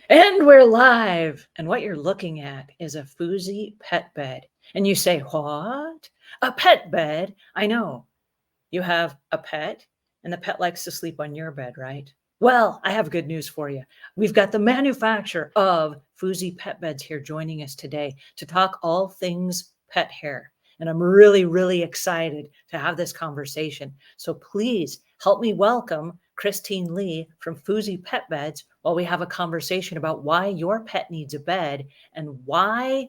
And we're live. And what you're looking at is a FUZI pet bed. And you say, what? A pet bed? I know. You have a pet, and the pet likes to sleep on your bed, right? Well, I have good news for you. We've got the manufacturer of FUZI pet beds here joining us today to talk all things pet hair. And I'm really, really excited to have this conversation. So please help me welcome Christine Lee from FUZI Pet Beds while we have a conversation about why your pet needs a bed and why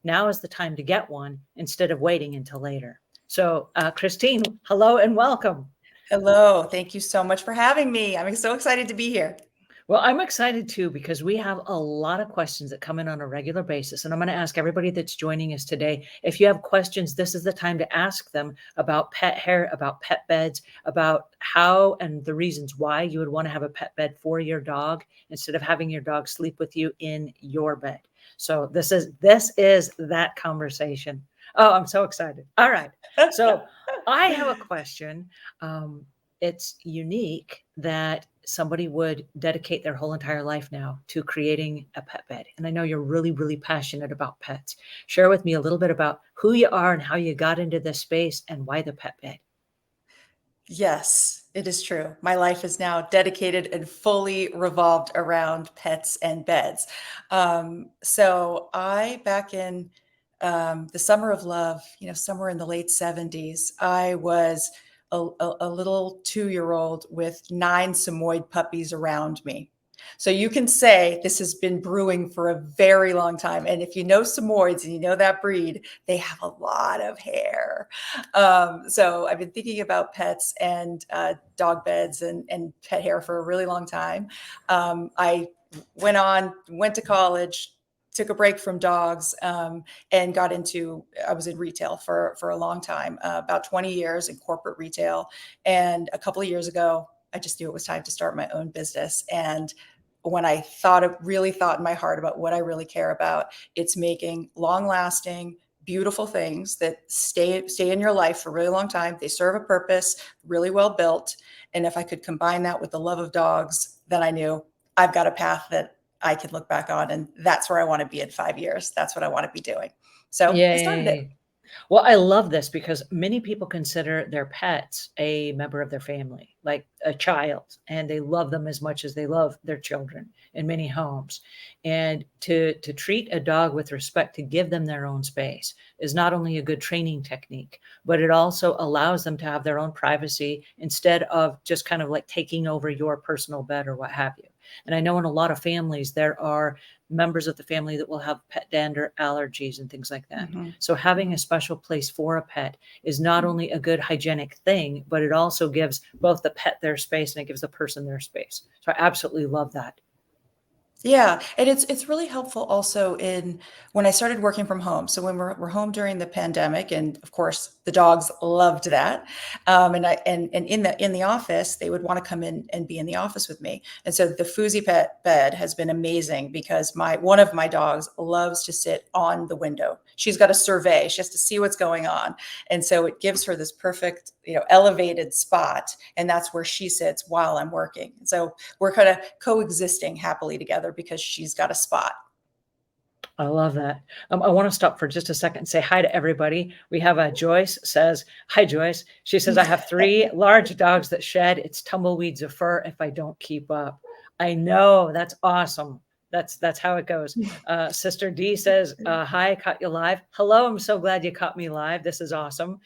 now is the time to get one instead of waiting until later. So, Christine, hello and welcome. Hello. Thank you so much for having me. I'm so excited to be here. Well, I'm excited too because we have a lot of questions that come in on a regular basis. And I'm going to ask everybody that's joining us today, if you have questions, this is the time to ask them about pet hair, about pet beds, about how and the reasons why you would want to have a pet bed for your dog instead of having your dog sleep with you in your bed. So this is that conversation. Oh, I'm so excited. All right. So I have a question. Um, it's unique that somebody would dedicate their whole entire life now to creating a pet bed. And I know you're really, really passionate about pets. Share with me a little bit about who you are and how you got into this space and why the pet bed. Yes, it is true. My life is now dedicated and fully revolved around pets and beds. So I, back in the summer of love, somewhere in the late 70s, I was a little 2-year-old with 9 Samoyed puppies around me. So you can say this has been brewing for a very long time. And if you know Samoyeds and you know that breed, they have a lot of hair. So I've been thinking about pets and dog beds and pet hair for a really long time. I went to college, took a break from dogs, and I was in retail for a long time, about 20 years in corporate retail. And a couple of years ago, I just knew it was time to start my own business. And when I really thought in my heart about what I really care about, it's making long lasting, beautiful things that stay in your life for a really long time. They serve a purpose, really well built. And if I could combine that with the love of dogs, then I knew I've got a path that I can look back on. And that's where I want to be in 5 years. That's what I want to be doing. So I started it. Yay. Well, I love this because many people consider their pets a member of their family, like a child, and they love them as much as they love their children in many homes. And to treat a dog with respect, to give them their own space is not only a good training technique, but it also allows them to have their own privacy instead of just kind of like taking over your personal bed or what have you. And I know in a lot of families, there are members of the family that will have pet dander allergies and things like that. Mhm. So having a Mhm. special place for a pet is not only a good hygienic thing, but it also gives both the pet their space and it gives the person their space. So I absolutely love that. Yeah, and it's really helpful also in when I started working from home. So when we're home during the pandemic, and of course the dogs loved that. And in the office, they would want to come in and be in the office with me. And so the FUZI pet bed has been amazing because my one of my dogs loves to sit on the window. She's got a survey. She has to see what's going on. And so it gives her this perfect, elevated spot. And that's where she sits while I'm working. So we're kind of coexisting happily together because she's got a spot. I love that. I want to stop for just a second and say hi to everybody. We have Joyce says, hi, Joyce. She says, I have 3 large dogs that shed. It's tumbleweeds of fur if I don't keep up. I know. That's awesome. That's how it goes. Sister D says, hi, caught you live. Hello, I'm so glad you caught me live. This is awesome.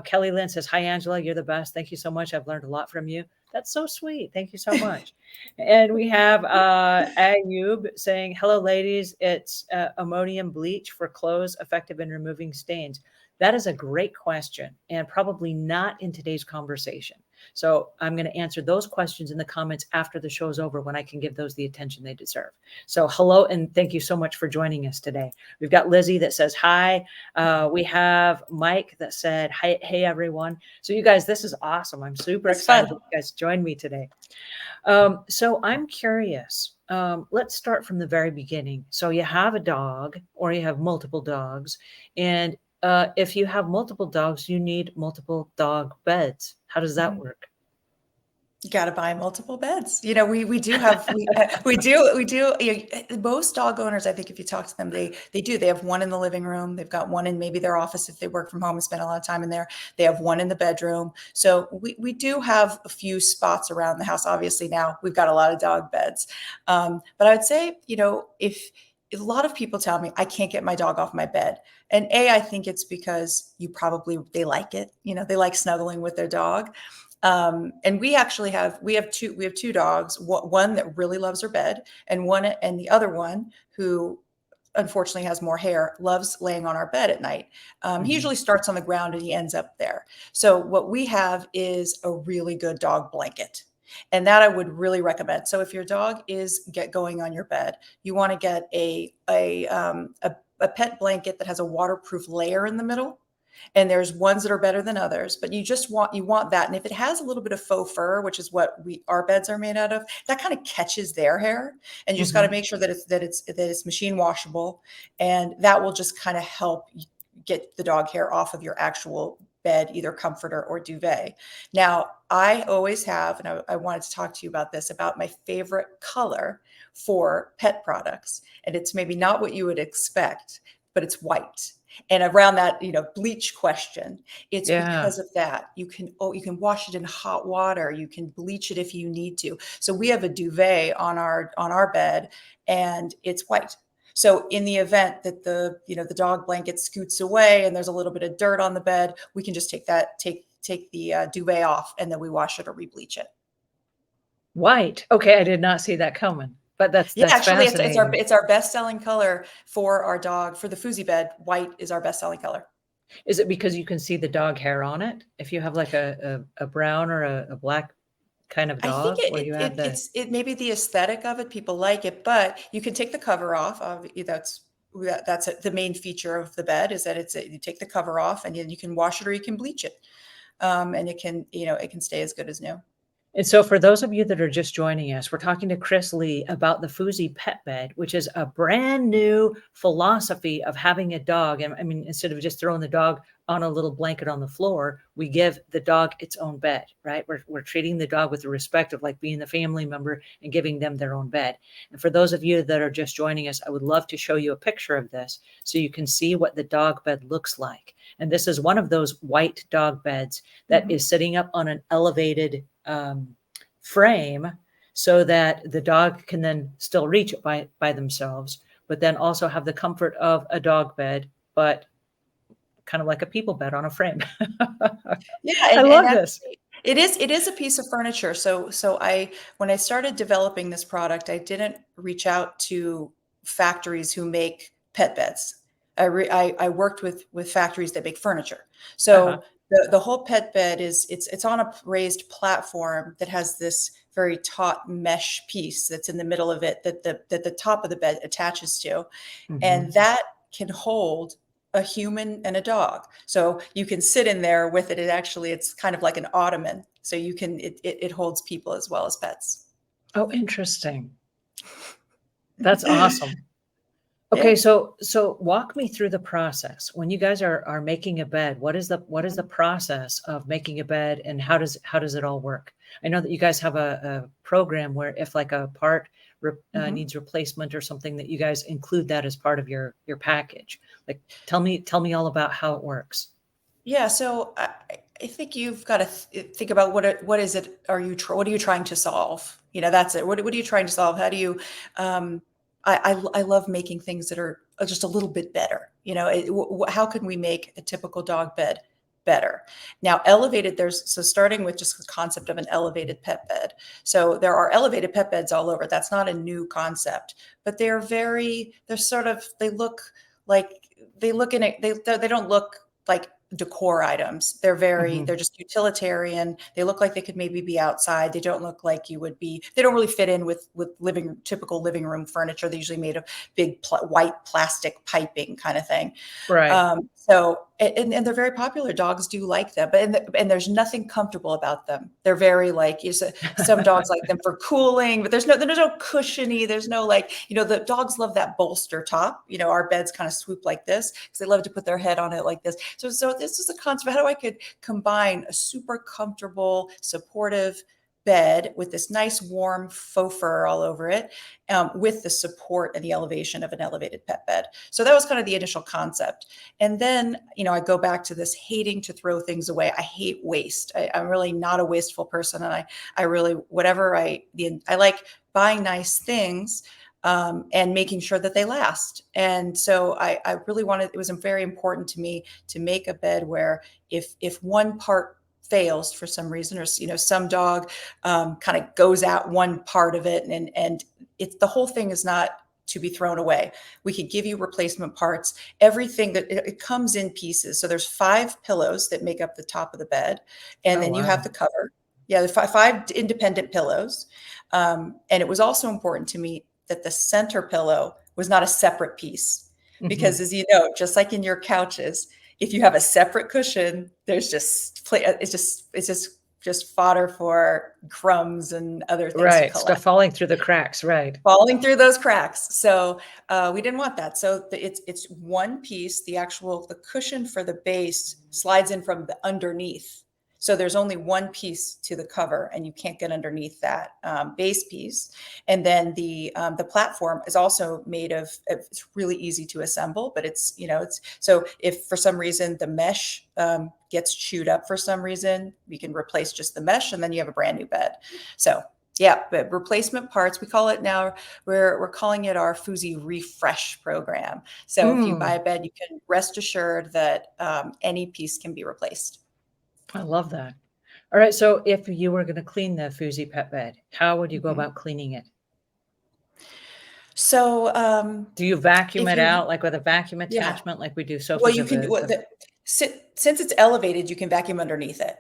Kelly Lynn says, hi, Angela, you're the best. Thank you so much. I've learned a lot from you. That's so sweet. Thank you so much. And we have Ayub saying, hello, ladies. It's ammonium bleach for clothes effective in removing stains. That is a great question and probably not in today's conversation. So I'm going to answer those questions in the comments after the show's over when I can give those the attention they deserve. So hello and thank you so much for joining us today. We've got Lizzie that says hi. We have Mike that said, hi, hey, everyone. So you guys, this is awesome. I'm super It's excited fun. that you guys joined me today. So I'm curious. Let's start from the very beginning. So you have a dog or you have multiple dogs. And if you have multiple dogs, you need multiple dog beds. How does that Mhm. work? You got to buy multiple beds. You know, we do have we do. Most dog owners, I think, if you talk to them, they do. They have one in the living room. They've got one in maybe their office if they work from home and spend a lot of time in there. They have one in the bedroom. So we do have a few spots around the house. Obviously, now we've got a lot of dog beds. But I would say, you know, if a lot of people tell me I can't get my dog off my bed, and I think it's because they like it. You know, they like snuggling with their dog. And we have two dogs, one that really loves her bed, and the other one who unfortunately has more hair, loves laying on our bed at night. He Mhm. usually starts on the ground and he ends up there. So what we have is a really good dog blanket. And that I would really recommend. So if your dog is get going on your bed, you want to get a pet blanket that has a waterproof layer in the middle, and there's ones that are better than others, but you want that. And if it has a little bit of faux fur, which is what our beds are made out of, that kind of catches their hair. And you just got to Mhm. make sure that it's machine washable, and that will just kind of help get the dog hair off of your actual bed, either comforter or duvet. Now, I always have, and I wanted to talk to you about this, about my favorite color for pet products. And it's maybe not what you would expect, but it's white. And around that, you know, bleach question, it's Yeah. because of that. You can wash it in hot water. You can bleach it if you need to. So we have a duvet on our bed, and it's white. So in the event that the dog blanket scoots away and there's a little bit of dirt on the bed, we can just take the duvet off, and then we wash it or rebleach it. White. Okay, I did not see that coming, but Yeah, that's actually, fascinating. it's our best selling color for our dog for the FUZI bed. White is our best selling color. Is it because you can see the dog hair on it? If you have like a brown or a black kind of I think dog where you have the it may be the aesthetic of it. People like it, but you can take the cover off. That's the main feature of the bed, is that you take the cover off, and you can wash it or you can bleach it, and it can stay as good as new. And so for those of you that are just joining us, we're talking to Chris Lee about the FUZI Pet Bed, which is a brand new philosophy of having a dog. And I mean, instead of just throwing the dog on a little blanket on the floor, we give the dog its own bed, right? We're treating the dog with the respect of like being the family member and giving them their own bed. And for those of you that are just joining us, I would love to show you a picture of this so you can see what the dog bed looks like. And this is one of those white dog beds that Mhm. is sitting up on an elevated frame so that the dog can then still reach it by themselves, but then also have the comfort of a dog bed, but kind of like a people bed on a frame. Yeah, I and love this. actually, it is a piece of furniture. So I when I started developing this product, I didn't reach out to factories who make pet beds. I worked with factories that make furniture. Uh-huh. So the whole pet bed it's on a raised platform that has this very taut mesh piece that's in the middle of it that the top of the bed attaches to, and Mhm. that can hold a human and a dog. So you can sit in there with it. It's kind of like an ottoman. So it holds people as well as pets. Oh, interesting. That's awesome. Okay, Yeah. so walk me through the process. When you guys are making a bed, what is the Mhm. process of making a bed and how does it all work? I know that you guys have a program where if like a part Mhm. needs replacement or something that you guys include that as part of your package. Like tell me all about how it works. Yeah, so I think you've got to think about what is it what are you trying to solve? You know, that's it. What are you trying to solve? How do you um I love making things that are just a little bit better. You know, how can we make a typical dog bed better? Now, starting with just the concept of an elevated pet bed. So there are elevated pet beds all over. That's not a new concept, but they're sort of, like they look in it, they don't look like decor items. Mhm. They're just utilitarian. They look like they could maybe be outside. They don't look like they don't really fit in with typical living room furniture. They're usually made of big white plastic piping kind of thing. Right. And they're very popular. Dogs do like them, and there's nothing comfortable about them. They're very like some dogs like them for cooling, but there's no cushiony. There's no, like, the dogs love that bolster top. Our beds kind of swoop like this because they love to put their head on it like this. So this is a concept of how I could combine a super comfortable, supportive bed with this nice warm faux fur all over it, with the support and the elevation of an elevated pet bed. So that was kind of the initial concept. And then, I go back to this hating to throw things away. I hate waste. I'm really not a wasteful person. And I really, whatever I like buying nice things, and making sure that they last. And so I really wanted, it was very important to me to make a bed where if one part fails for some reason, or some dog kind of goes out one part of it, and it's, the whole thing is not to be thrown away. We could give you replacement parts, everything that it comes in pieces. So there's 5 pillows that make up the top of the bed, and Oh, then you have wow. the cover. Yeah, the five independent pillows. And it was also important to me that the center pillow was not a separate piece, Mhm. because, as you know, just like in your couches, if you have a separate cushion, there's it's just fodder for crumbs and other things to Right. collect, Stuff falling through the cracks. Right. falling through those cracks. So we didn't want that. So it's one piece. The cushion for the base slides in from the underneath. So there's only one piece to the cover, and you can't get underneath that base piece. And then the platform is also made of. It's really easy to assemble, but it's so if for some reason the mesh gets chewed up for some reason, we can replace just the mesh, and then you have a brand new bed. So yeah, but replacement parts, we call it now, we're calling it our FUZI refresh program. So if you buy Mm, a bed, you can rest assured that any piece can be replaced. I love that. All right. So if you were going to clean the FUZI pet bed, how would you go Mhm. about cleaning it? So Do you vacuum if it you, out like with a vacuum yeah, attachment, like we do well, sofas you of can, the, since it's elevated, you can vacuum underneath it.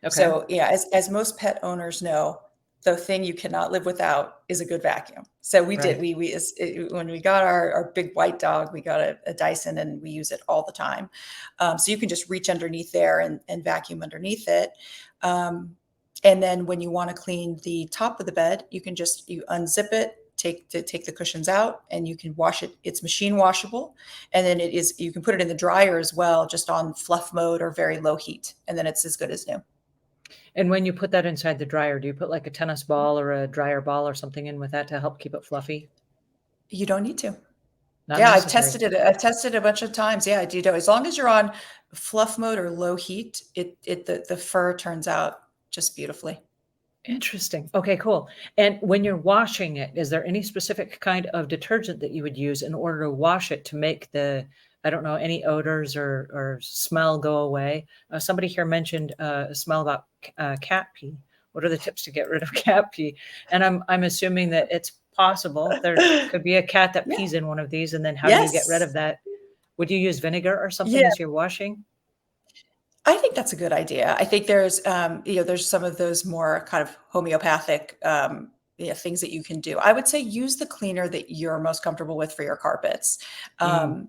okay, So yeah, as most pet owners know, the thing you cannot live without is a good vacuum. So we did, right. when we got our big white dog, we got a Dyson, and we use it all the time. So you can just reach underneath there and vacuum underneath it. Um, and then when you want to clean the top of the bed, you unzip it, take the cushions out, and you can wash it. It's machine washable, and then you can put it in the dryer as well, just on fluff mode or very low heat, and then it's as good as new. And when you put that inside the dryer, do you put like a tennis ball or a dryer ball or something in with that to help keep it fluffy? You don't need to. Not Yeah, necessary. I've tested a bunch of times. Yeah, you do. As long as you're on fluff mode or low heat, the fur turns out just beautifully. Interesting. Okay, cool. And when you're washing it, is there any specific kind of detergent that you would use in order to wash it to make I don't know, any odors or smell go away? Somebody here mentioned a smell about cat pee. What are the tips to get rid of cat pee? And I'm assuming that it's possible there could be a cat that Yeah. pees in one of these, and then how do you get rid Yes. of that? Would you use vinegar or something Yeah. as you're washing? I think that's a good idea. I think there's some of those more kind of homeopathic, things that you can do. I would say use the cleaner that you're most comfortable with for your carpets. Mm. Um,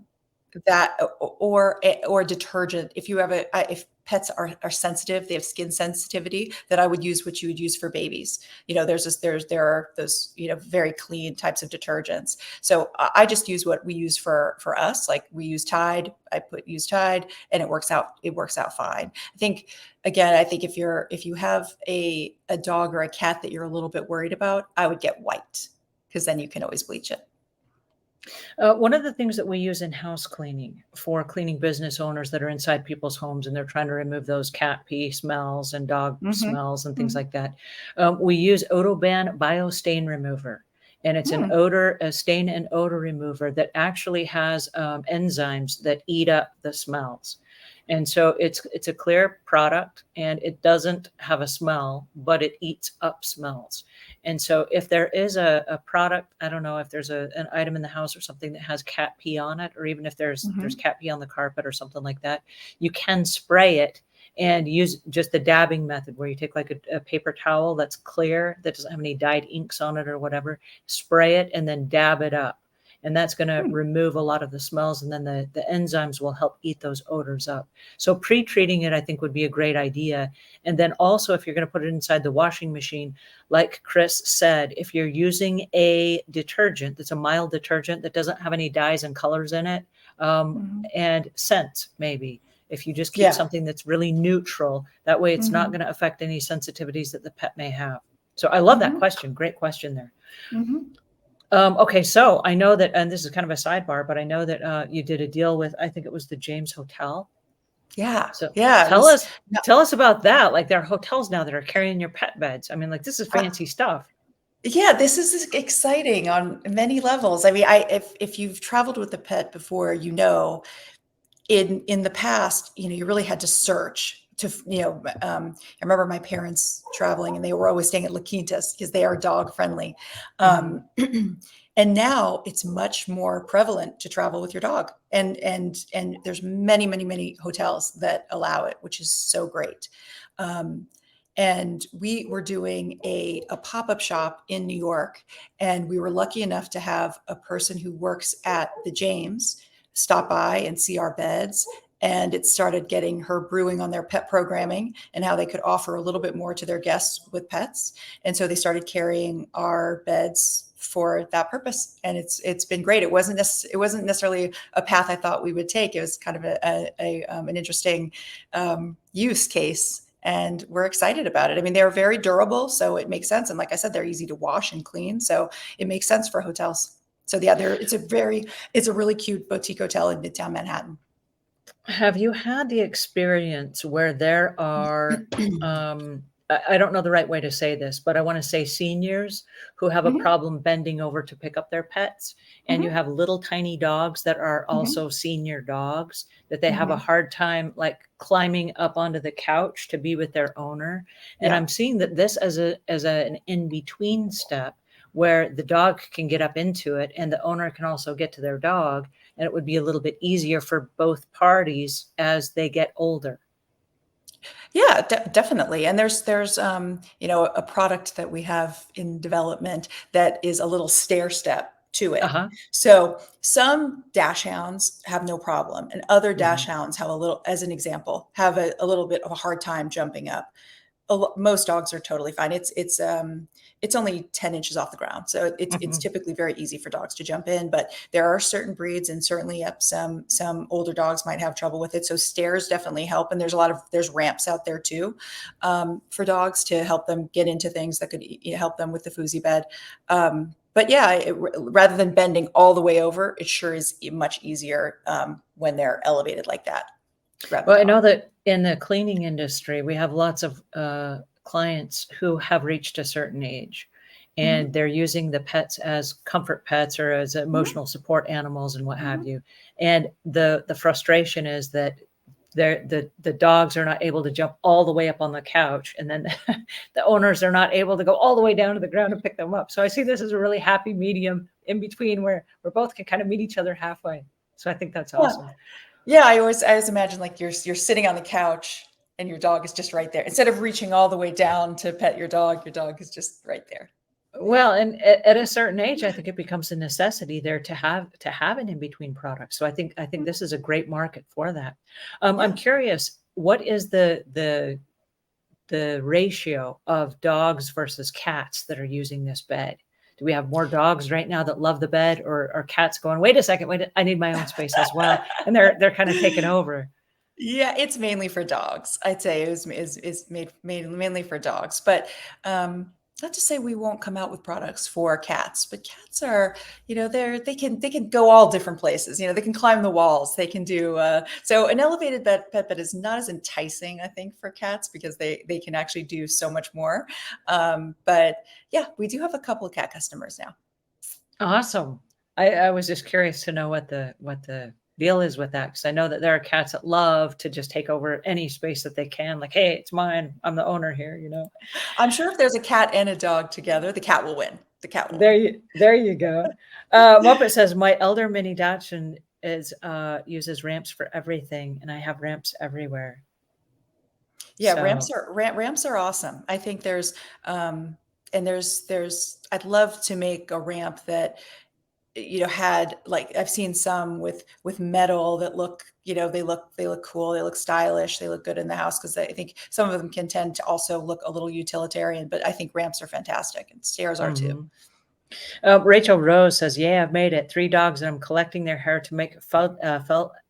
that or detergent. If you have if pets are sensitive, they have skin sensitivity, that I would use what you would use for babies. There are those, very clean types of detergents. So I just use what we use for us. Like we use Tide. Use Tide, and it works out fine. I think if you have a dog or a cat that you're a little bit worried about, I would get white, because then you can always bleach it. One of the things that we use in house cleaning for cleaning business owners that are inside people's homes and they're trying to remove those cat pee smells and dog Mhm. smells and things Mhm. like that, we use Odoban Bio Stain Remover. And it's Hmm. a stain and odor remover that actually has enzymes that eat up the smells. And so it's a clear product and it doesn't have a smell, but it eats up smells. And so if there is a product, I don't know if there's an item in the house or something that has cat pee on it, or even if there's Mhm. cat pee on the carpet or something like that, you can spray it and use just the dabbing method where you take like a paper towel that's clear, that doesn't have any dyed inks on it or whatever, spray it and then dab it up. And that's going to Hmm. remove a lot of the smells, and then the enzymes will help eat those odors up. So pre-treating it, I think, would be a great idea. And then also, if you're going to put it inside the washing machine, like Chris said, if you're using a detergent that's a mild detergent that doesn't have any dyes and colors in it, Mhm. and scents, maybe if you just keep Yeah. something that's really neutral. That way it's not Mhm. going to affect any sensitivities that the pet may have. So I love that Mhm. question. Great question there. Mhm. Okay, so I know that, and this is kind of a sidebar, but I know that you did a deal with, I think it was the James Hotel. Yeah. So Yeah, it tell was us, no tell us about that. Like there are hotels now that are carrying your pet beds. I mean, like this is uh, fancy stuff. yeah, this is exciting on many levels. I mean, I if you've traveled with a pet before, you know, in the past, you know, you really had to search to, you know, I remember my parents traveling and they were always staying at La Quintas because they are dog friendly. Mhm. Um, and now it's much more prevalent to travel with your dog. And there's many hotels that allow it, which is so great. Um, and we were doing a pop-up shop in New York, and we were lucky enough to have a person who works at the James stop by and see our beds. And it started getting her brewing on their pet programming and how they could offer a little bit more to their guests with pets. And so they started carrying our beds for that purpose, and it's been great. It wasn't necessarily a path I thought we would take. It was kind of an interesting use case, and we're excited about it. I mean, they're very durable, so it makes sense. And like I said, they're easy to wash and clean, so it makes sense for hotels. So yeah, it's a really cute boutique hotel in Midtown Manhattan. Have you had the experience where there are, I don't know the right way to say this, but I want to say seniors who have a Mhm, problem bending over to pick up their pets, and you mhm, have little tiny dogs that are mhm, also senior dogs that they have a mhm. hard time like climbing up onto the couch to be with their owner. And Yeah. I'm seeing that this an in-between step where the dog can get up into it and the owner can also get to their dog, and it would be a little bit easier for both parties as they get older. Yeah, definitely. And there's you know, a product that we have in development that is a little stair step to it. Uh-huh. So some dash hounds have no problem, and other dash Mhm. hounds have a little, as an example, have a little bit of a hard time jumping up. Most dogs are totally fine. It's only 10 inches off the ground, so it's Mhm. typically very easy for dogs to jump in. But there are certain breeds, and certainly, yep, some older dogs might have trouble with it. So stairs definitely help, and there's ramps out there too, for dogs to help them get into things that could help them with the FUZI bed. But yeah, rather than bending all the way over, it sure is much easier when they're elevated like that, grab the Well, I dog. know that in the cleaning industry, we have lots of clients who have reached a certain age and Hmm. they're using the pets as comfort pets or as Hmm. emotional support animals and what have Hmm. you. And the frustration is that the dogs are not able to jump all the way up on the couch, and then the owners are not able to go all the way down to the ground and pick them up. So I see this as a really happy medium in between where both can kind of meet each other halfway. So I think that's Yeah. awesome. Yeah, I always imagine like you're sitting on the couch and your dog is just right there. Instead of reaching all the way down to pet your dog is just right there. Well, and at a certain age, I think it becomes a necessity there to have an in-between product. So I think Mm, this is a great market for that. I'm yeah. curious, what is the ratio of dogs versus cats that are using this bed? Do we have more dogs right now that love the bed, or are cats going, wait a second, wait, I need my own space as well, and they're kind of taking over? Yeah, it's mainly for dogs. I'd say it was is made mainly for dogs, but not to say we won't come out with products for cats. But cats are, you know, they can go all different places. You know, they can climb the walls. They can do so. An elevated pet bed is not as enticing, I think, for cats because they can actually do so much more. But yeah, we do have a couple of cat customers now. Awesome. I was just curious to know what the deal is with that, because I know that there are cats that love to just take over any space that they can. Like, hey, it's mine. I'm the owner here. I'm sure if there's a cat and a dog together, the cat will win. The cat will win. There you go. Muppet says my elder mini Dachshund is uses ramps for everything, and I have ramps everywhere. Yeah, So ramps are awesome. I think um and there's I'd love to make a ramp that, you know, had, like, I've seen some with metal that look, you know, they look cool, they look stylish, they look good in the house because I think some of them can tend to also look a little utilitarian, but I think ramps are fantastic and stairs are too. mhm. Rachel Rose says, "Yeah, I've made it. 3 dogs, and I'm collecting their hair to make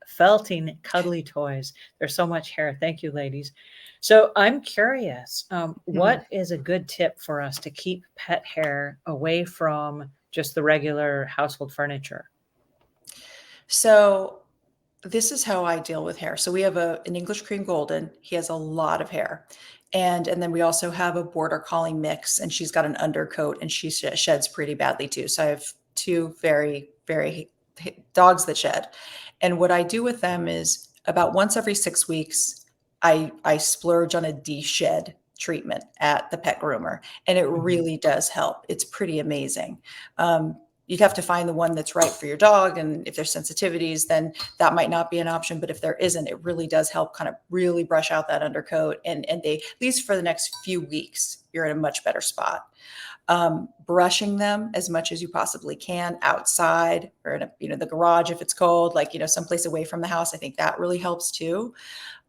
felting cuddly toys. There's so much hair. Thank you, ladies. So I'm curious, Mhm. what is a good tip for us to keep pet hair away from just the regular household furniture? So this is how I deal with hair. So we have an English cream golden. He has a lot of hair. And then we also have a border collie mix, and she's got an undercoat, and she sheds pretty badly too. So I have two very dogs that shed. And what I do with them is about once every 6 weeks, I splurge on a de-shed treatment at the pet groomer, and it Mhm. really does help. It's pretty amazing. You'd have to find the one that's right for your dog, and if there's sensitivities, then that might not be an option. But if there isn't, it really does help kind of really brush out that undercoat, and they, at least for the next few weeks, you're in a much better spot. Brushing them as much as you possibly can outside or in a, the garage if it's cold, like, someplace away from the house. I think that really helps too.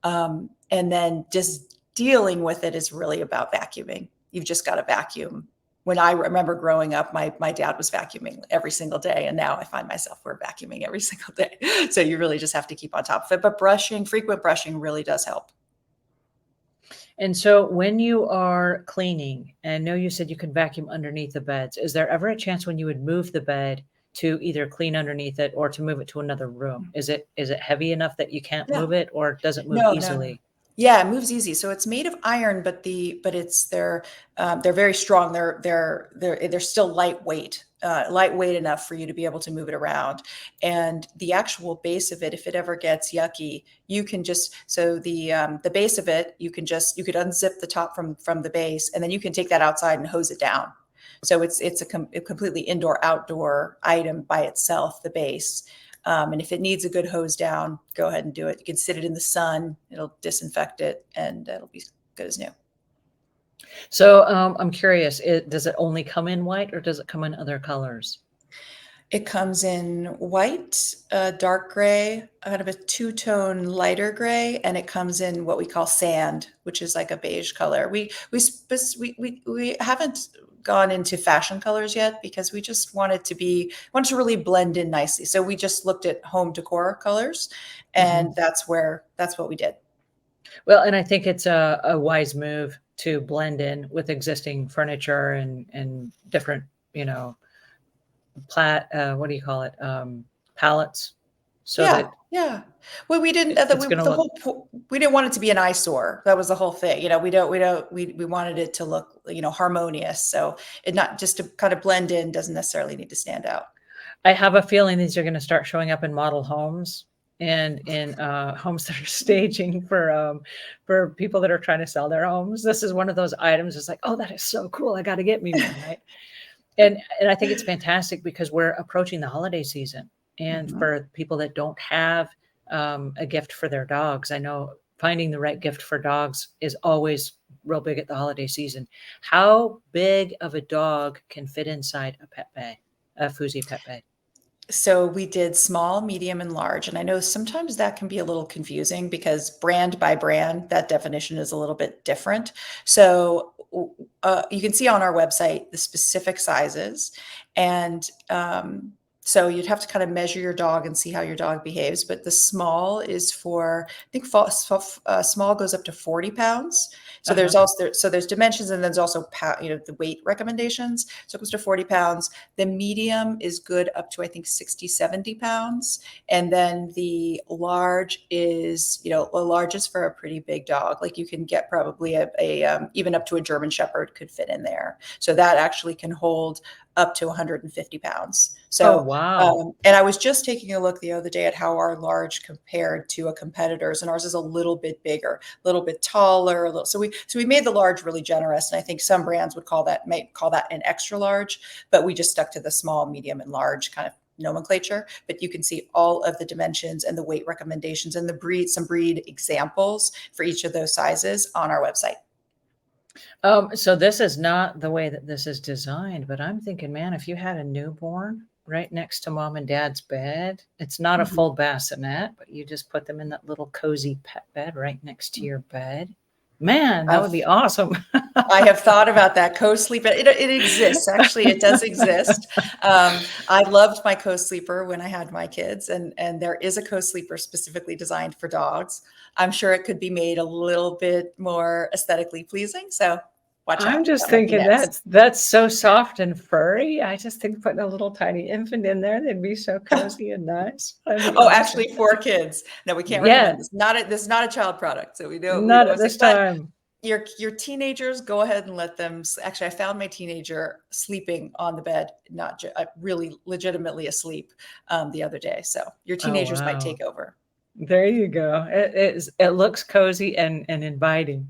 And then just dealing with it is really about vacuuming. You've just got to vacuum. When I remember growing up, my dad was vacuuming every single day, and now I find myself we're vacuuming every single day. So you really just have to keep on top of it. But frequent brushing really does help. And so when you are cleaning, and I know you said you can vacuum underneath the beds, is there ever a chance when you would move the bed to either clean underneath it or to move it to another room? Is it heavy enough that you can't Yeah. move it, or does it move No, no, no. easily? Yeah, it moves easy. So it's made of iron, but it's they're very strong. They're still lightweight, lightweight enough for you to be able to move it around. And the actual base of it, if it ever gets yucky, you can just, so the base of it, you could unzip the top from the base, and then you can take that outside and hose it down. So it's a completely indoor outdoor item by itself, the base. And if it needs a good hose down, go ahead and do it. You can sit it in the sun, it'll disinfect it, and it'll be good as new. So, I'm curious, does it only come in white or does it come in other colors? It comes in white, dark gray, kind of a two-tone lighter gray, and it comes in what we call sand, which is like a beige color. We haven't gone into fashion colors yet because we just wanted to really blend in nicely. So we just looked at home decor colors, Mhm. and that's what we did. Well, and I think it's a wise move to blend in with existing furniture and different, you know, what do you call it? Palettes so Yeah, that yeah. Well, we didn't, it's gonna the look. whole we didn't want it to be an eyesore. That was the whole thing. We wanted it to look, harmonious. So it not just to kind of blend in, doesn't necessarily need to stand out. I have a feeling these are gonna start showing up in model homes and in, homes that are staging for people that are trying to sell their homes. This is one of those items, it's like, "Oh, that is so cool, I gotta get me one," right? And I think it's fantastic because we're approaching the holiday season, and Mhm. for people that don't have, a gift for their dogs, I know finding the right gift for dogs is always real big at the holiday season. How big of a dog can fit inside a pet bed, a FÜZI pet bed? So we did small, medium, and large. And I know sometimes that can be a little confusing because brand by brand, that definition is a little bit different. So you can see on our website the specific sizes. And so you'd have to kind of measure your dog and see how your dog behaves. But the small is for, I think small goes up to 40 pounds. So Uh-huh. there's dimensions, and there's also, the weight recommendations. So it goes to 40 pounds. The medium is good up to, I think, 60, 70 pounds. And then the large is, the large is for a pretty big dog. Like you can get probably even up to a German Shepherd could fit in there. So that actually can hold up to 150 pounds. Oh, So, wow. and I was just taking a look the other day at how our large compared to a competitor's, and ours is a little bit bigger, a little bit taller, a little. So we made the large really generous, and I think some brands might call that an extra large, but we just stuck to the small, medium, and large kind of nomenclature. But you can see all of the dimensions and the weight recommendations and some breed examples for each of those sizes on our website. So this is not the way that this is designed, but I'm thinking, man, if you had a newborn right next to mom and dad's bed, it's not a Mhm. full bassinet, but you just put them in that little cozy pet bed right next to your bed. Man, that would I've be awesome. I have thought about that co-sleeper. It exists. Actually, it does exist. I loved my co-sleeper when I had my kids, and there is a co-sleeper specifically designed for dogs. I'm sure it could be made a little bit more aesthetically pleasing. So watch I'm out. just That might be thinking next. that's so soft and furry. I just think putting a little tiny infant in there, they'd be so cozy and nice. That'd be Oh, awesome. actually, for kids. No, we can't recommend Yeah, this. This is not a child product, so we not don't at say. this But time. your teenagers, go ahead and let them. Actually, I found my teenager sleeping on the bed, not really legitimately asleep the other day. So your Oh teenagers might wow. take over. There you go. It looks cozy and inviting.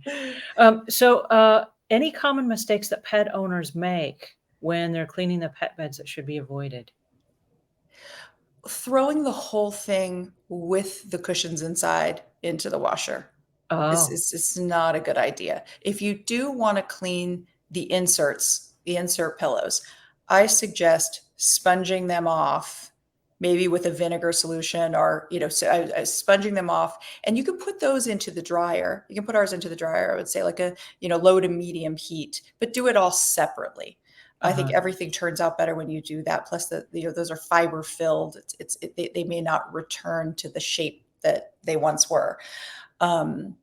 So any common mistakes that pet owners make when they're cleaning the pet beds that should be avoided? Throwing the whole thing with the cushions inside into the washer Oh, is not a good idea. If you do want to clean the inserts, the insert pillows, I suggest sponging them off, maybe with a vinegar solution, or sponging them off. And you can put those into the dryer. You can put ours into the dryer. I would say like a low to medium heat, but do it all separately. I think uh-huh. everything turns out better when you do that. Plus, those are fiber filled. They may not return to the shape that they once were. Um,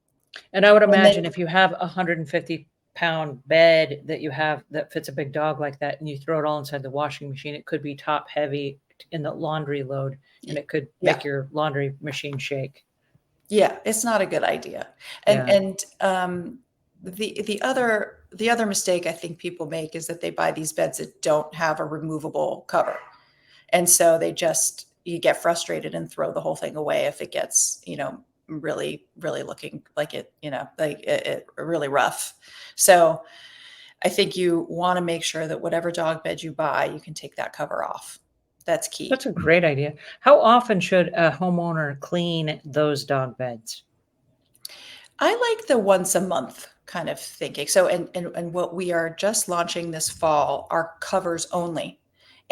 And I would and then imagine if you have a 150-pound bed that you have that fits a big dog like that, and you throw it all inside the washing machine, it could be top heavy in the laundry load, and it could yeah, make your laundry machine shake. yeah, it's not a good idea. And Yeah. the other mistake I think people make is that they buy these beds that don't have a removable cover, and so you get frustrated and throw the whole thing away if it gets really really looking like it really rough. So I think you want to make sure that whatever dog bed you buy, you can take that cover off. That's key. That's a great idea. How often should a homeowner clean those dog beds? I like the once a month kind of thinking. So, and what we are just launching this fall are covers only.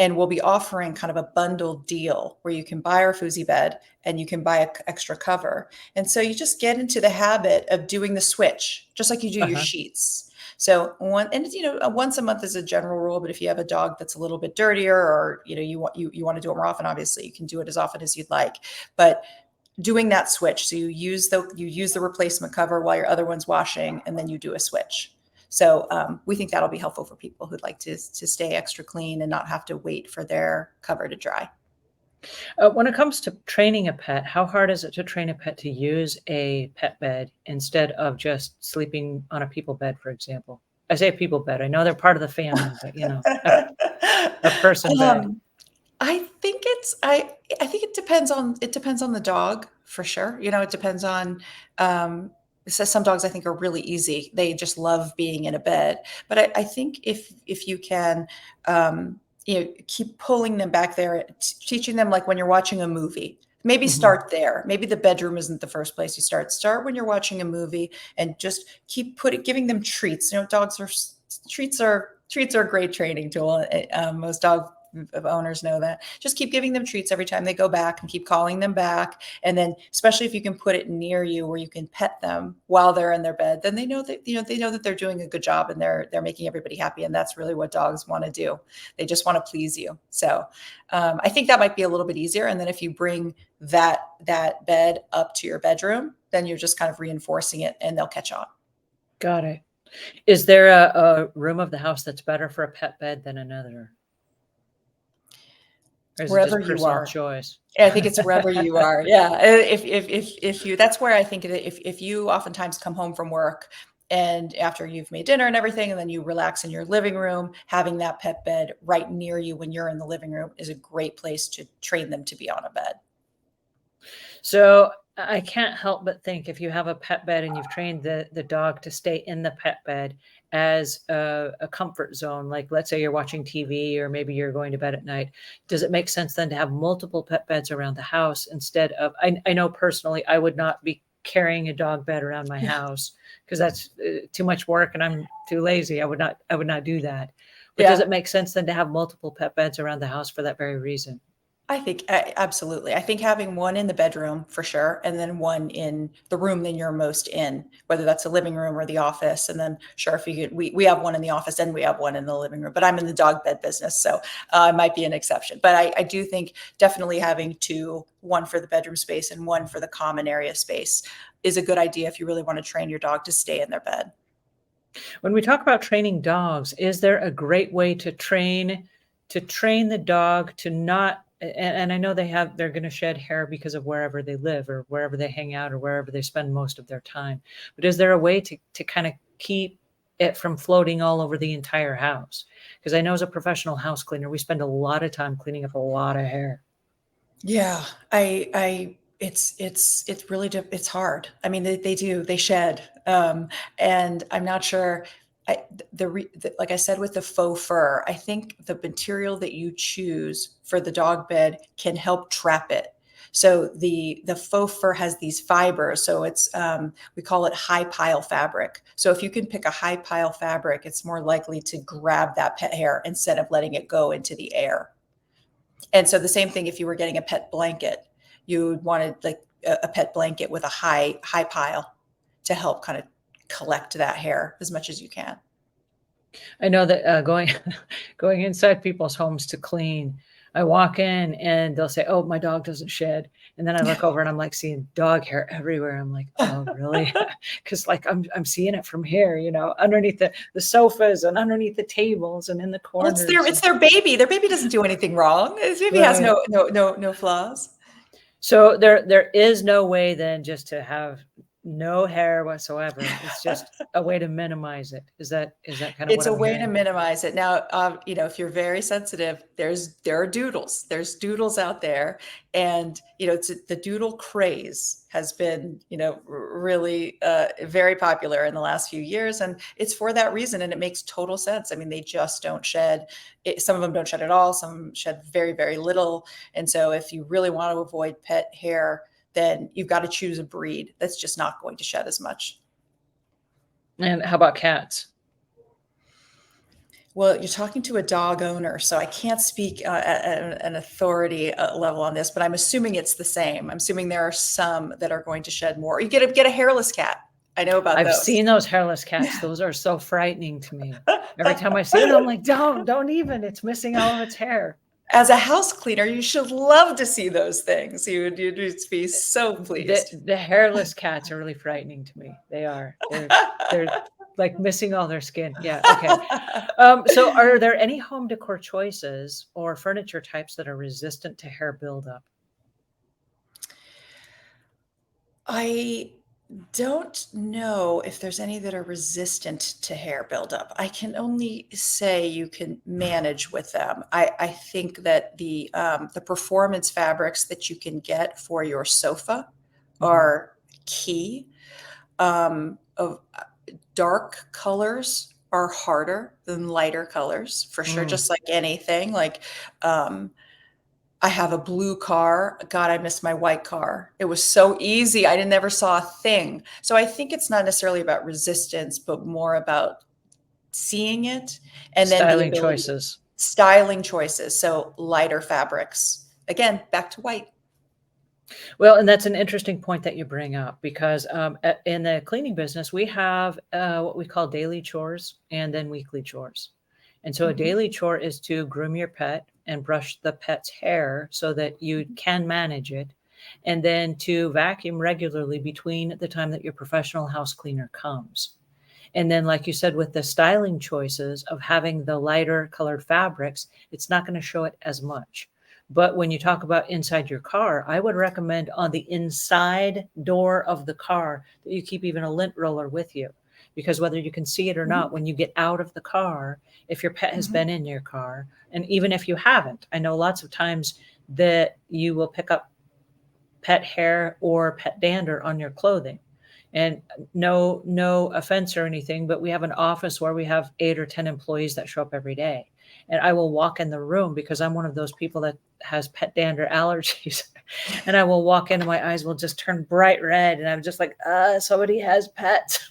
And we'll be offering kind of a bundle deal where you can buy our FUZI bed and you can buy an extra cover. And so you just get into the habit of doing the switch, just like you do your Uh-huh. sheets. So once a month is a general rule, but if you have a dog that's a little bit dirtier, or you want to do it more often, obviously you can do it as often as you'd like. But doing that switch. So you use the replacement cover while your other one's washing, and then you do a switch. So we think that'll be helpful for people who'd like to stay extra clean and not have to wait for their cover to dry. When it comes to training a pet, how hard is it to train a pet to use a pet bed instead of just sleeping on a people bed, for example? I say a people bed. I know they're part of the family, but a person bed. um, I think it depends on the dog for sure. It depends on so some dogs I think are really easy. They just love being in a bed. But I think if you can keep pulling them back there, teaching them like when you're watching a movie. Maybe Mhm. start there. Maybe the bedroom isn't the first place you start. Start when you're watching a movie and just keep giving them treats. Dogs are treats are a great training tool. Most dog owners know that. Just keep giving them treats every time they go back and keep calling them back. And then, especially if you can put it near you where you can pet them while they're in their bed, then they know that they're doing a good job and they're making everybody happy. And that's really what dogs want to do. They just want to please you. So I think that might be a little bit easier. And then if you bring that bed up to your bedroom, then you're just kind of reinforcing it and they'll catch on. Got it. Is there a room of the house that's better for a pet bed than another? Or is it Wherever just you personal are. choice? I think it's wherever you are. Yeah. If you, that's where I think if you oftentimes come home from work and after you've made dinner and everything, and then you relax in your living room, having that pet bed right near you when you're in the living room is a great place to train them to be on a bed. So I can't help but think if you have a pet bed and you've trained the dog to stay in the pet bed as a comfort zone, like let's say you're watching TV or maybe you're going to bed at night, does it make sense then to have multiple pet beds around the house instead of? I know personally I would not be carrying a dog bed around my Yeah. house because that's too much work and I'm too lazy. I would not do that. But does Yeah. it make sense then to have multiple pet beds around the house for that very reason? I think absolutely. I think having one in the bedroom for sure, and then one in the room that you're most in, whether that's the living room or the office. And then, sure, if you could, we have one in the office and we have one in the living room. But I'm in the dog bed business, so it might be an exception. But I do think definitely having two, one for the bedroom space and one for the common area space, is a good idea if you really want to train your dog to stay in their bed. When we talk about training dogs, is there a great way to train the dog to not and I know they're going to shed hair because of wherever they live or wherever they hang out or wherever they spend most of their time. But is there a way to kind of keep it from floating all over the entire house? Because I know as a professional house cleaner, we spend a lot of time cleaning up a lot of hair. Yeah, it's really, it's hard. I mean, they shed. And I'm not sure, like I said, with the faux fur, I think the material that you choose for the dog bed can help trap it. So the faux fur has these fibers. So we call it high pile fabric. So if you can pick a high pile fabric, it's more likely to grab that pet hair instead of letting it go into the air. And so the same thing if you were getting a pet blanket, you would want to, like a pet blanket with a high pile to help kind of collect that hair as much as you can. I know that going going inside people's homes to clean, I walk in and they'll say, "Oh, my dog doesn't shed," and then I look over and I'm like seeing dog hair everywhere. I'm like, "Oh, really?" Because like I'm seeing it from here, underneath the sofas and underneath the tables and in the Well, corners. it's their baby. Their baby doesn't do anything wrong. His baby has Right. no flaws. So there is no way then just to have no hair whatsoever. It's just a way to minimize it. Is that kind of It's what a I'm way to hearing? minimize it. Now, if you're very sensitive, there are doodles. There's doodles out there, and the doodle craze has been really very popular in the last few years, and it's for that reason. And it makes total sense. I mean, they just don't shed. Some of them don't shed at all. Some shed very little. And so, if you really want to avoid pet hair, then you've got to choose a breed that's just not going to shed as much. And how about cats? Well, you're talking to a dog owner, so I can't speak at an authority level on this, but I'm assuming it's the same. I'm assuming there are some that are going to shed more. You get a hairless cat. I know about I've those. seen those hairless cats. Those are so frightening to me. Every time I see it, I'm like, don't even. It's missing all of its hair. As a house cleaner, you should love to see those things. You'd just be so The pleased. the hairless cats are really frightening to me. They are. They're like missing all their skin. Yeah. Okay. So are there any home decor choices or furniture types that are resistant to hair buildup? I don't know if there's any that are resistant to hair buildup. I can only say you can manage with them. I think that the performance fabrics that you can get for your sofa Mhm. are key. Of dark colors are harder than lighter colors for sure. Mm. Just like anything, like um, I have a blue car. God, I miss my white car. It was so easy. I never saw a thing. So I think it's not necessarily about resistance, but more about seeing it and then the Styling ability, choices. styling choices. So lighter fabrics. Again, back to white. Well, and that's an interesting point that you bring up because in the cleaning business, we have what we call daily chores and then weekly chores. And so a Mhm. daily chore is to groom your pet and brush the pet's hair so that you can manage it, and then to vacuum regularly between the time that your professional house cleaner comes. And then, like you said, with the styling choices of having the lighter colored fabrics, it's not going to show it as much. But when you talk about inside your car, I would recommend on the inside door of the car that you keep even a lint roller with you. Because whether you can see it or not, Mhm. when you get out of the car, if your pet has Mhm. been in your car, and even if you haven't, I know lots of times that you will pick up pet hair or pet dander on your clothing. And no offense or anything, but we have an office where we have 8 or 10 employees that show up every day. And I will walk in the room because I'm one of those people that has pet dander allergies. And I will walk in and my eyes will just turn bright red. And I'm just like, somebody has pets.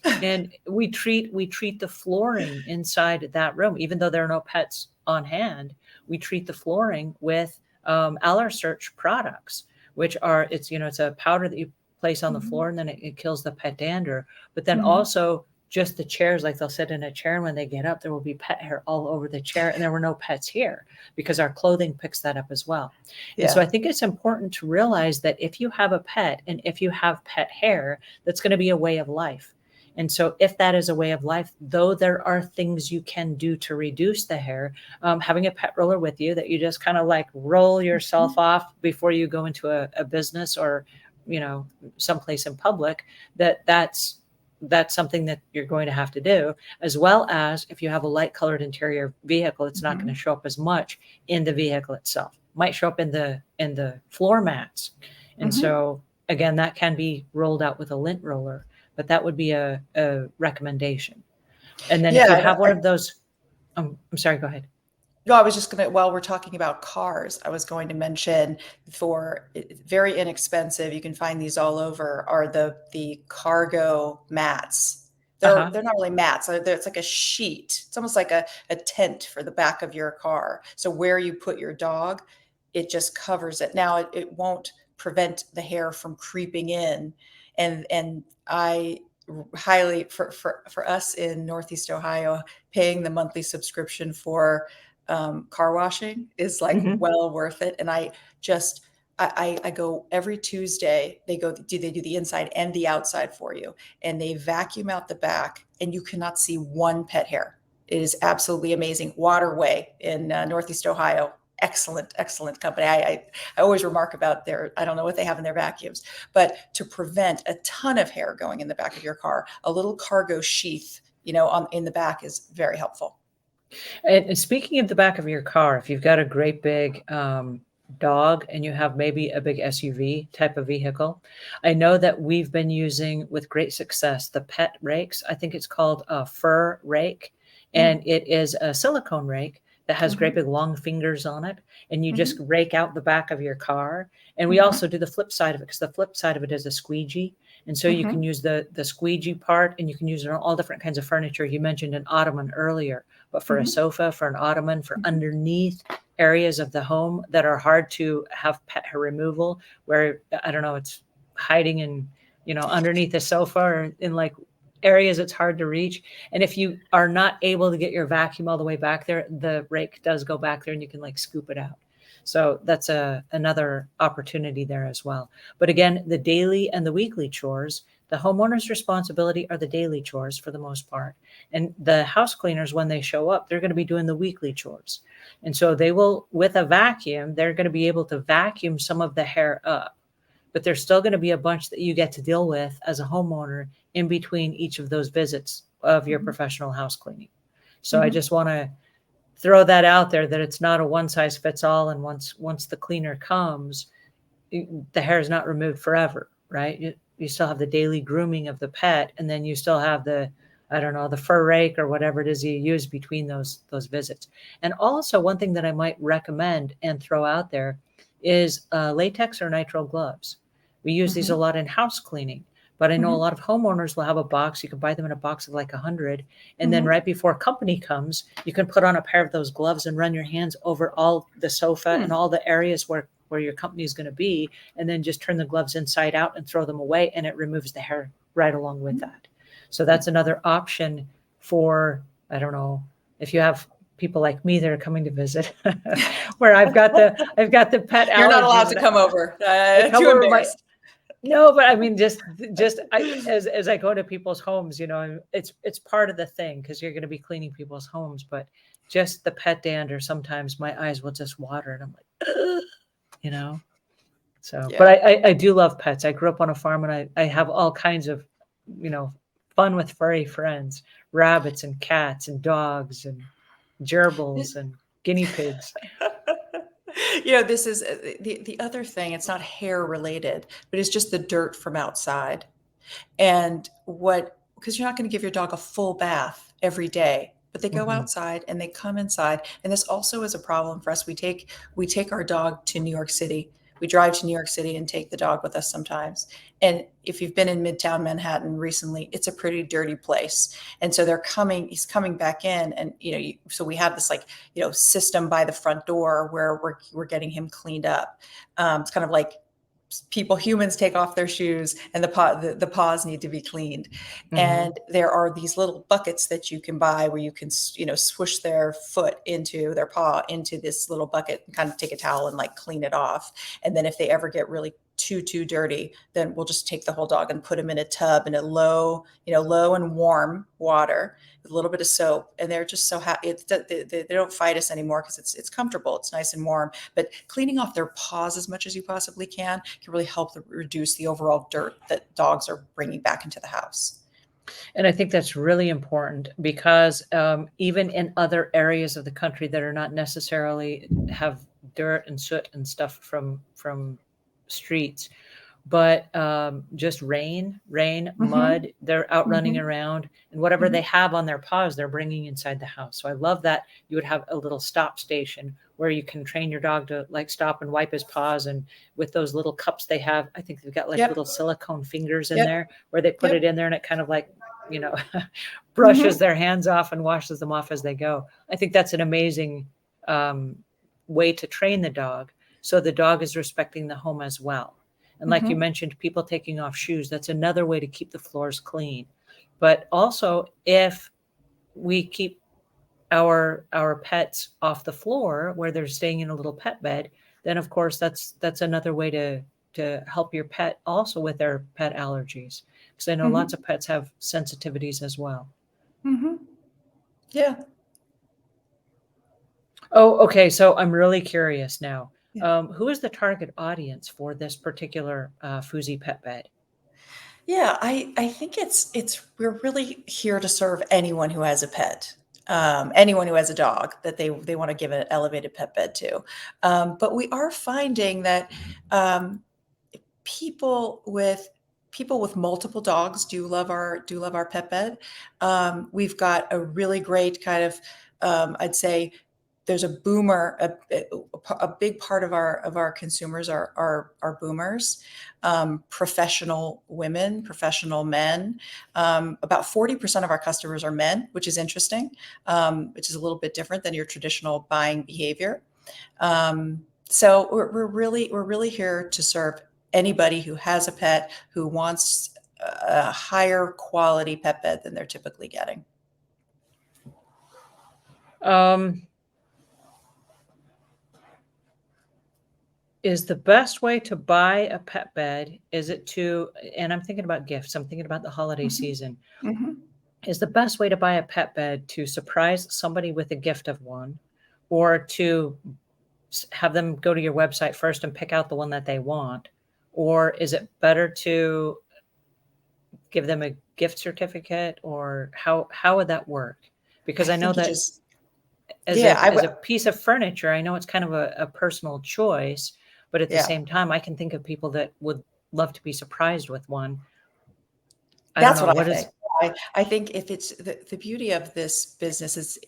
And we treat the flooring inside that room, even though there are no pets on hand. We treat the flooring with Aller Search products, which are, it's a powder that you place on the Mhm. floor, and then it kills the pet dander. But then Mhm. also just the chairs, like they'll sit in a chair, and when they get up, there will be pet hair all over the chair, and there were no pets here because our clothing picks that up as well. And so Yeah. I think it's important to realize that if you have a pet and if you have pet hair, that's going to be a way of life. And so, if that is a way of life, though there are things you can do to reduce the hair, having a pet roller with you that you just kind of like roll yourself Mhm. off before you go into a business or, you know, someplace in public, that's something that you're going to have to do, as well as if you have a light colored interior vehicle, it's not going Mhm. to show up as much in the vehicle itself. It might show up in the floor mats. And Mhm. so again, that can be rolled out with a lint roller, but that would be a recommendation. And then if Yeah, you and have one of those, I'm sorry, go ahead. no, I was just gonna, while we're talking about cars, I was going to mention for very inexpensive, you can find these all over, are the cargo mats. They're Uh-huh. they're not really mats. It's like a sheet. It's almost like a tent for the back of your car. So where you put your dog, it just covers it. Now it won't prevent the hair from creeping in. And I highly, for us in Northeast Ohio, paying the monthly subscription for car washing is like Hmm. well worth it. And I just I go every Tuesday. They do the inside and the outside for you, and they vacuum out the back, and you cannot see one pet hair. It is absolutely amazing. Waterway in Northeast Ohio, excellent company. I always remark about their, I don't know what they have in their vacuums, but to prevent a ton of hair going in the back of your car, a little cargo sheath, on in the back is very helpful. And speaking of the back of your car, if you've got a great big dog and you have maybe a big SUV type of vehicle, I know that we've been using with great success the pet rakes. I think it's called a fur rake, Mm. and it is a silicone rake that has great Mhm. big long fingers on it, and you just Mhm. rake out the back of your car. And we Mhm. also do the flip side of it because the flip side of it is a squeegee. And so you can Mhm. use the squeegee part, and you can use it on all different kinds of furniture. You mentioned an ottoman earlier, but for a Mhm. sofa, for an ottoman, for Mhm. underneath areas of the home that are hard to have pet hair removal, where I don't know, it's hiding in, underneath the sofa or in like areas it's hard to reach. And if you are not able to get your vacuum all the way back there, the rake does go back there and you can like scoop it out. So that's another opportunity there as well. But again, the daily and the weekly chores, the homeowner's responsibility are the daily chores for the most part. And the house cleaners, when they show up, they're going to be doing the weekly chores. And so they will, with a vacuum, they're going to be able to vacuum some of the hair up. But there's still going to be a bunch that you get to deal with as a homeowner in between each of those visits of your Mhm. professional house cleaning. So I Mhm. just want to throw that out there that it's not a one size fits all. And once the cleaner comes, the hair is not removed forever, right? You still have the daily grooming of the pet, and then you still have the, I don't know, the fur rake or whatever it is you use between those visits. And also, one thing that I might recommend and throw out there is latex or nitrile gloves. We use these a Mhm. lot in house cleaning, but I know a Mhm. lot of homeowners will have a box. You can buy them in a box of like 100, and then Mhm. right before company comes, you can put on a pair of those gloves and run your hands over all the sofa and Hmm. all the areas where your company is going to be, and then just turn the gloves inside out and throw them away, and it removes the hair right along with that. So that's another option for, I don't know, if you have people like me that are coming to visit, where I've got the pet You're not allergies allowed to and come over. I come Too over my, embarrassed. no, but I mean, just as I go to people's homes, it's part of the thing because you're going to be cleaning people's homes, but just the pet dander, sometimes my eyes will just water, and I'm like, "Ugh," you know. So, but Yeah. I do love pets. I grew up on a farm, and I have all kinds of, you know, fun with furry friends, rabbits and cats and dogs and gerbils and guinea pigs. This is the other thing. It's not hair related, but it's just the dirt from outside. And because you're not going to give your dog a full bath every day, but they go Mhm. outside and they come inside. And this also is a problem for us. We take our dog to New York City We drive to New York City and take the dog with us sometimes. And if you've been in Midtown Manhattan recently, it's a pretty dirty place. And so he's coming back in, and so we have this, like, system by the front door where we're getting him cleaned up. It's kind of like humans take off their shoes, and the paws need to be cleaned. And there are these little buckets that you can buy where you can, swoosh their paw into this little bucket and kind of take a towel and like clean it off. And then if they ever get really too dirty, then we'll just take the whole dog and put him in a tub in a low and warm water with a little bit of soap, and they're just so happy. They don't fight us anymore because it's comfortable, it's nice and warm. But cleaning off their paws as much as you possibly can really help reduce the overall dirt that dogs are bringing back into the house. And I think that's really important because even in other areas of the country that are not necessarily have dirt and soot and stuff from streets, but just rain, mud, they're out running around, and whatever they have on their paws, they're bringing inside the house. So I love that you would have a little stop station where you can train your dog to like stop and wipe his paws. And with those little cups they have, I think they've got like little silicone fingers in there where they put it in there, and it kind of like, brushes their hands off and washes them off as they go. I think that's an amazing way to train the dog, so the dog is respecting the home as well. And like you mentioned, people taking off shoes, that's another way to keep the floors clean. But also, if we keep our pets off the floor where they're staying in a little pet bed, then of course that's another way to help your pet also with their pet allergies. Because I know lots of pets have sensitivities as well. Yeah. Oh, okay. So I'm really curious now. Who is the target audience for this particular FUZI pet bed? Yeah, I think we're really here to serve anyone who has a pet, anyone who has a dog that they want to give an elevated pet bed to. But we are finding that people with multiple dogs do love our pet bed. We've got a really great kind of, I'd say, there's a boomer, a big part of our consumers are boomers, professional women, professional men. About 40% of our customers are men, which is interesting, which is a little bit different than your traditional buying behavior. So we're really here to serve anybody who has a pet who wants a higher quality pet bed than they're typically getting. Is the best way to buy a pet bed, and I'm thinking about gifts, I'm thinking about the holiday season. Is the best way to buy a pet bed to surprise somebody with a gift of one, or to have them go to your website first and pick out the one that they want? Or is it better to give them a gift certificate, or how would that work? Because I know that as a piece of furniture, I know it's kind of a personal choice, but at the same time, I can think of people that would love to be surprised with one. That's what I think. I think if it's the beauty of this business is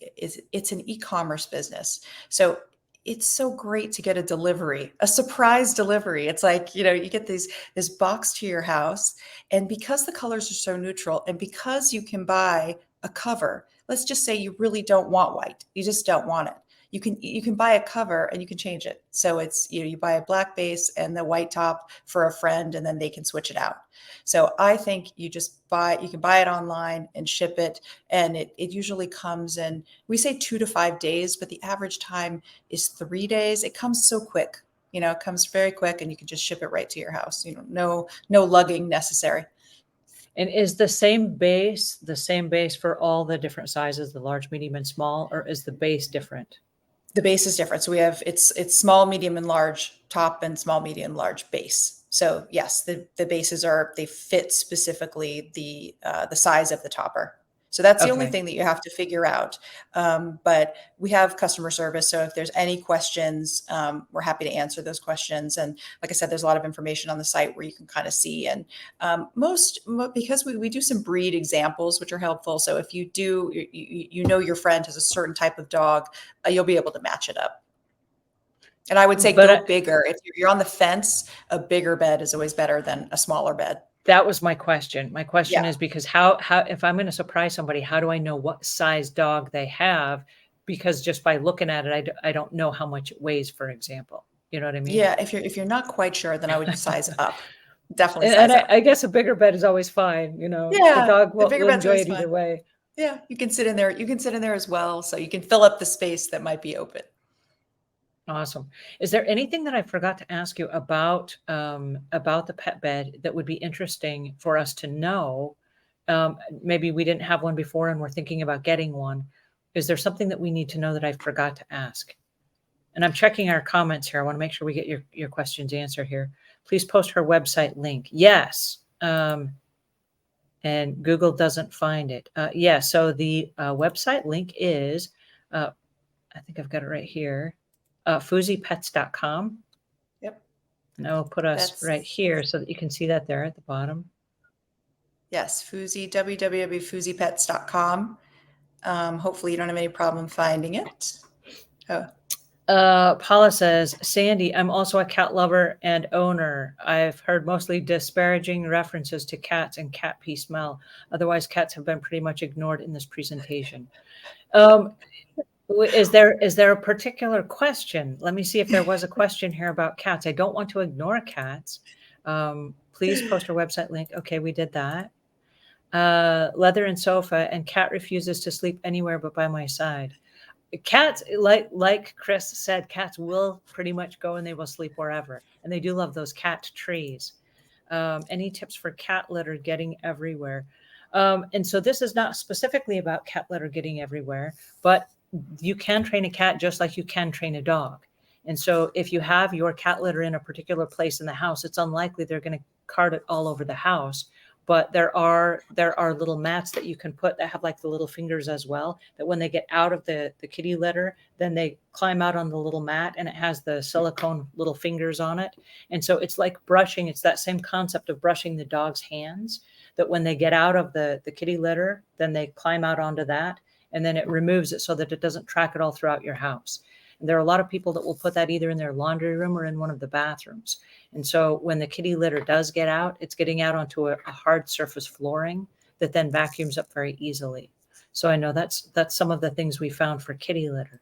it's an e-commerce business. So it's so great to get a surprise delivery. It's like, you get this box to your house, and because the colors are so neutral, and because you can buy a cover, let's just say you really don't want white, you just don't want it. You can buy a cover and you can change it. So it's, you buy a black base and the white top for a friend, and then they can switch it out. So I think you can buy it online and ship it. And it usually comes in, we say 2 to 5 days, but the average time is 3 days. It comes so quick, it comes very quick, and you can just ship it right to your house. No lugging necessary. And is the same base for all the different sizes, the large, medium, and small, or is the base different? The base is different. So we have, it's small, medium, and large top, and small, medium, large base. So yes, the bases they fit specifically the size of the topper. So that's the only thing that you have to figure out. But we have customer service. So if there's any questions, we're happy to answer those questions. And like I said, there's a lot of information on the site where you can kind of see. And because we do some breed examples, which are helpful. So if you do, your friend has a certain type of dog, you'll be able to match it up. And I would say But go bigger. If you're on the fence, a bigger bed is always better than a smaller bed. that was my question. My question Yeah. is because how if I'm going to surprise somebody, how do I know what size dog they have? Because just by looking at it, I don't know how much it weighs, for example. You know what I mean? Yeah, if you're not quite sure, then I would size up. Definitely And size up. I guess a bigger bed is always fine. You know, the Yeah, dog the bigger will bed's enjoy always it either fun. way. Yeah, you can sit in there. You can sit in there as well, so you can fill up the space that might be open. Awesome. Is there anything that I forgot to ask you about the pet bed that would be interesting for us to know? Maybe we didn't have one before and we're thinking about getting one. Is there something that we need to know that I forgot to ask? And I'm checking our comments here. I want to make sure we get your questions answered here. Please post her website link. Yes. And Google doesn't find it. Yeah. So the website link is, I think I've got it right here, FUZIPets.com. Yep. And I will put us That's right here so that you can see that there at the bottom. yes, FUZI, www.fuzipets.com. Hopefully you don't have any problem finding it. Oh, Paula says, Sandy, I'm also a cat lover and owner. I've heard mostly disparaging references to cats and cat pee smell. Otherwise, cats have been pretty much ignored in this presentation. Is there a particular question? Let me see if there was a question here about cats. I don't want to ignore cats. Please post our website link. Okay, we did that. Leather and sofa, and cat refuses to sleep anywhere but by my side. Cats, like Chris said, cats will pretty much go and they will sleep wherever, and they do love those cat trees. Any tips for cat litter getting everywhere? And so this is not specifically about cat litter getting everywhere, but you can train a cat just like you can train a dog. And so if you have your cat litter in a particular place in the house, it's unlikely they're going to cart it all over the house. But there are little mats that you can put that have like the little fingers as well, that when they get out of the kitty litter, then they climb out on the little mat and it has the silicone little fingers on it. And so it's like brushing. It's that same concept of brushing the dog's hands, that when they get out of the kitty litter, then they climb out onto that, and then it removes it so that it doesn't track it all throughout your house. And there are a lot of people that will put that either in their laundry room or in one of the bathrooms. And so when the kitty litter does get out, it's getting out onto a hard surface flooring that then vacuums up very easily. So I know that's some of the things we found for kitty litter.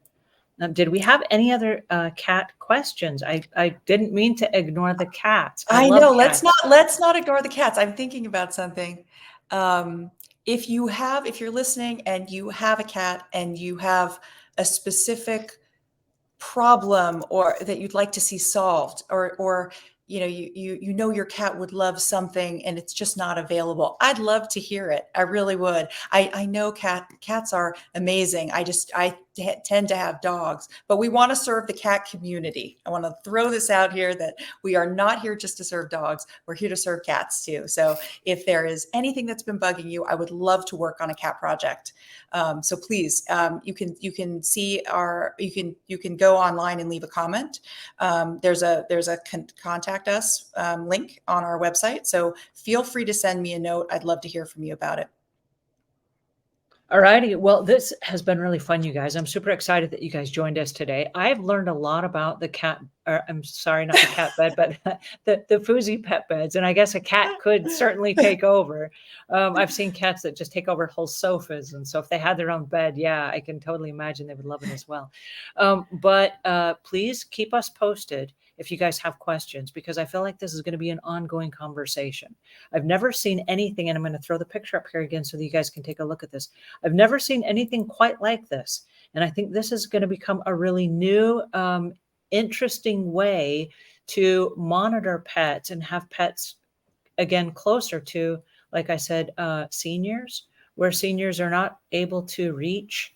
Did we have any other cat questions? I didn't mean to ignore the cats. I love know. cats. Let's not ignore the cats. I'm thinking about something. If you're listening and you have a cat and you have a specific problem or that you'd like to see solved, or you know your cat would love something and it's just not available, I'd love to hear it. I really would. I know cats are amazing. I tend to have dogs, but we want to serve the cat community. I want to throw this out here that we are not here just to serve dogs. We're here to serve cats too. So if there is anything that's been bugging you, I would love to work on a cat project. So please, you can see you can go online and leave a comment. There's a contact us link on our website. So feel free to send me a note. I'd love to hear from you about it. All righty. Well, this has been really fun, you guys. I'm super excited that you guys joined us today. I've learned a lot about the cat, or I'm sorry, not the cat bed, but the FUZI pet beds. And I guess a cat could certainly take over. I've seen cats that just take over whole sofas. And so if they had their own bed, yeah, I can totally imagine they would love it as well. But please keep us posted if you guys have questions, because I feel like this is going to be an ongoing conversation. I've never seen anything, and I'm going to throw the picture up here again so that you guys can take a look at this. I've never seen anything quite like this. And I think this is going to become a really new, interesting way to monitor pets and have pets, again, closer to, like I said, seniors, where seniors are not able to reach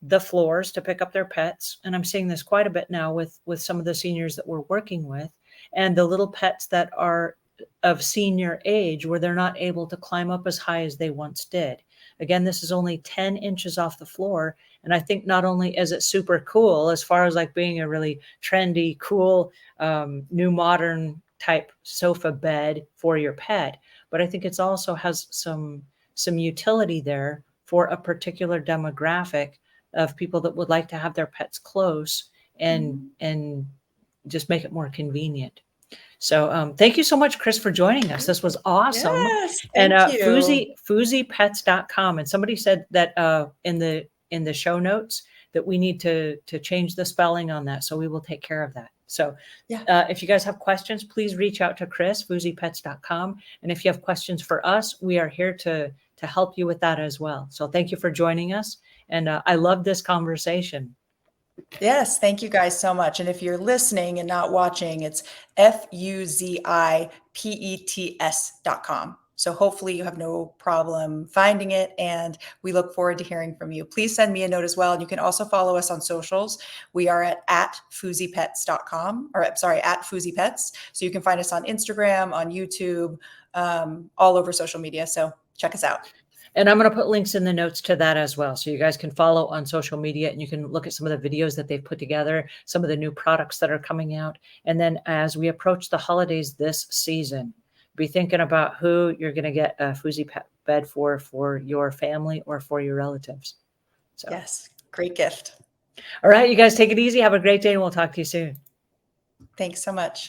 the floors to pick up their pets. And I'm seeing this quite a bit now with some of the seniors that we're working with, and the little pets that are of senior age where they're not able to climb up as high as they once did. Again, this is only 10 inches off the floor. And I think not only is it super cool as far as like being a really trendy, cool, new modern type sofa bed for your pet, but I think it's also has some utility there for a particular demographic of people that would like to have their pets close and just make it more convenient. So thank you so much, Chris, for joining us. This was awesome. Yes, And thank you. FUZIpets.com. And somebody said that in the show notes that we need to change the spelling on that. So we will take care of that. So Yeah. if you guys have questions, please reach out to Chris, FUZIpets.com. And if you have questions for us, we are here to help you with that as well. So thank you for joining us. And I love this conversation. Yes, thank you guys so much. And if you're listening and not watching, it's FUZIPETS.com. So hopefully you have no problem finding it, and we look forward to hearing from you. Please send me a note as well. And you can also follow us on socials. We are at FUZIPets.com, or sorry, at FUZI Pets. So you can find us on Instagram, on YouTube, all over social media. So check us out. And I'm going to put links in the notes to that as well. So you guys can follow on social media, and you can look at some of the videos that they've put together, some of the new products that are coming out. And then as we approach the holidays this season, be thinking about who you're going to get a FUZI bed for your family or for your relatives. So, yes, great gift. All right, you guys take it easy. Have a great day, and we'll talk to you soon. Thanks so much.